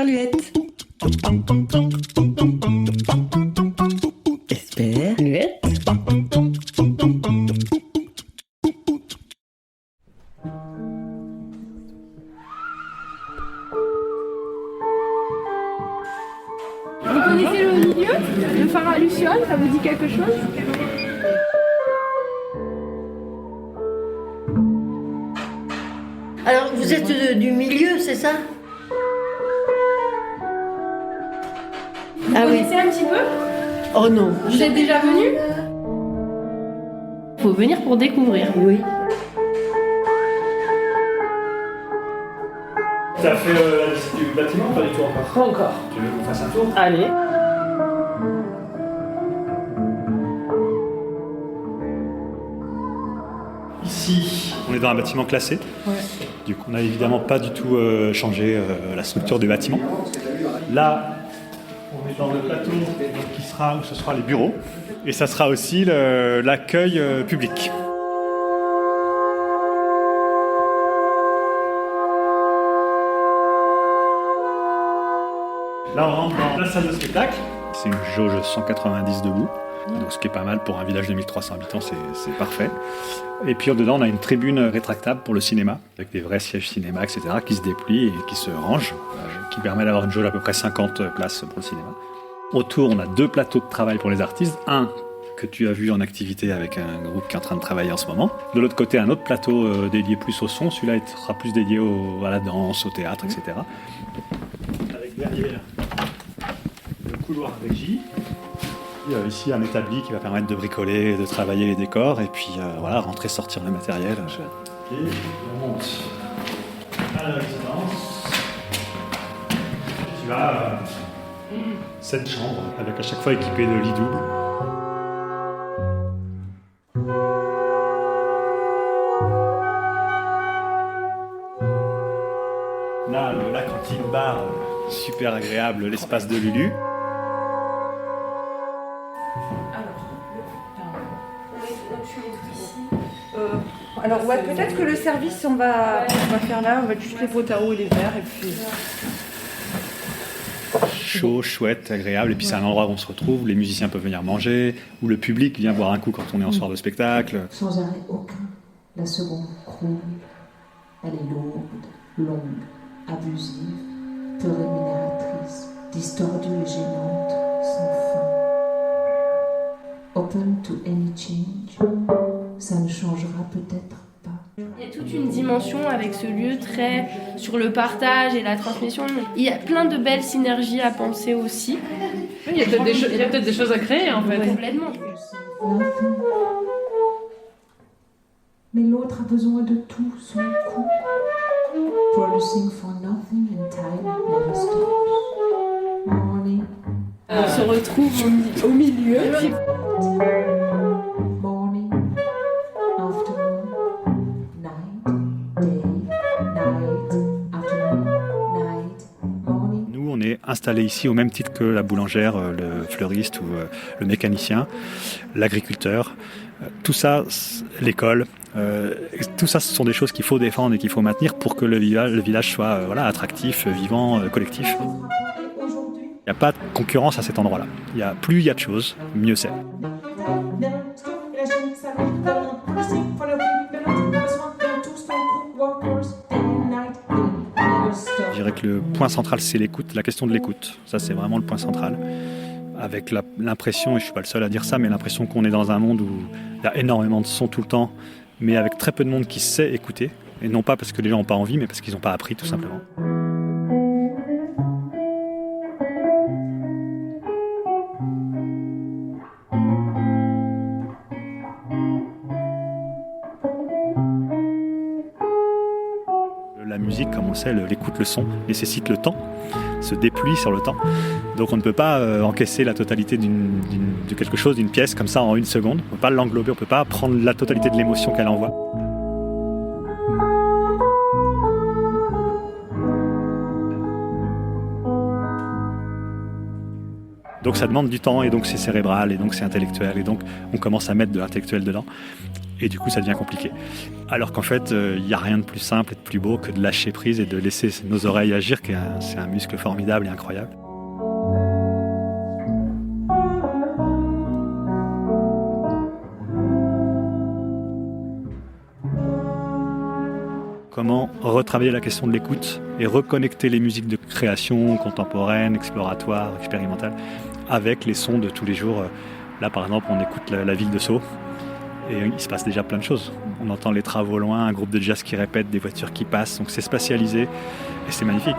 Luette. Esperluette. Vous connaissez le milieu, le phare à Luciole, ça vous dit quelque chose? Alors, vous êtes du milieu, c'est ça? Vous connaissez un petit peu? Oh non. Vous êtes déjà venu? Faut venir pour découvrir. Oui. T'as fait la visite du bâtiment ou pas du tout encore? Pas encore. Tu veux qu'on fasse un tour? Allez. Ici, on est dans un bâtiment classé. Ouais. Du coup, on n'a évidemment pas du tout changé la structure du bâtiment. Là, on est dans le plateau qui sera, où ce sera les bureaux. Et ça sera aussi l'accueil public. Là, on rentre dans la salle de spectacle. C'est une jauge 190 debout. Donc, ce qui est pas mal pour un village de 1300 habitants, c'est parfait. Et puis dedans, on a une tribune rétractable pour le cinéma, avec des vrais sièges cinéma, etc., qui se déplient et qui se rangent, qui permet d'avoir une jauge à peu près 50 places pour le cinéma. Autour, on a 2 plateaux de travail pour les artistes. Un que tu as vu en activité avec un groupe qui est en train de travailler en ce moment. De l'autre côté, un autre plateau dédié plus au son. Celui-là il sera plus dédié à la danse, au théâtre, etc. Avec derrière le couloir régie. Ici, un établi qui va permettre de bricoler, de travailler les décors, et puis voilà, rentrer, sortir le matériel. Et on monte à la résidence. Tu as 7 chambres, avec à chaque fois équipées de lits doubles. Là, la cantine bar, super agréable, l'espace de Lulu. Alors ouais, peut-être que le service on va faire là, on va juste les pots à eau et les verres et puis... Chaud, chouette, agréable, et puis c'est un endroit où on se retrouve, où les musiciens peuvent venir manger, où le public vient boire un coup quand on est en soir de spectacle. Sans arrêt aucun, la seconde croule. Elle est lourde, longue, abusive, peu rémunératrice, distordue et gênante, sans fin. Open to any change, ça ne changera peut-être pas. Il y a toute une dimension avec ce lieu très sur le partage et la transmission. Il y a plein de belles synergies à penser aussi. Il y a peut-être des choses à créer en fait. Complètement. Nothing. Mais l'autre a besoin de tout son coup. Producing for nothing and time never stops. Morning. On se retrouve au milieu. Morning, afternoon, night, day, night, afternoon, night, morning. Nous, on est installés ici au même titre que la boulangère, le fleuriste ou le mécanicien, l'agriculteur. Tout ça, l'école, tout ça, ce sont des choses qu'il faut défendre et qu'il faut maintenir pour que le village soit attractif, vivant, collectif. Il n'y a pas de concurrence à cet endroit-là. Plus il y a de choses, mieux c'est. Je dirais que le point central, c'est l'écoute, la question de l'écoute. Ça, c'est vraiment le point central. Avec l'impression, et je ne suis pas le seul à dire ça, mais l'impression qu'on est dans un monde où il y a énormément de sons tout le temps, mais avec très peu de monde qui sait écouter. Et non pas parce que les gens n'ont pas envie, mais parce qu'ils n'ont pas appris, tout simplement. La musique, comme on le sait, l'écoute, le son, nécessite le temps, se déplie sur le temps. Donc on ne peut pas encaisser la totalité de quelque chose, d'une pièce comme ça en une seconde. On ne peut pas l'englober, on ne peut pas prendre la totalité de l'émotion qu'elle envoie. Donc ça demande du temps, et donc c'est cérébral, et donc c'est intellectuel, et donc on commence à mettre de l'intellectuel dedans. Et du coup, ça devient compliqué. Alors qu'en fait, il n'y a rien de plus simple et de plus beau que de lâcher prise et de laisser nos oreilles agir, c'est un muscle formidable et incroyable. Comment retravailler la question de l'écoute et reconnecter les musiques de création contemporaine, exploratoire, expérimentale, avec les sons de tous les jours. Là, par exemple, on écoute la ville de Sceaux et il se passe déjà plein de choses. On entend les travaux au loin, un groupe de jazz qui répète, des voitures qui passent, donc c'est spatialisé et c'est magnifique.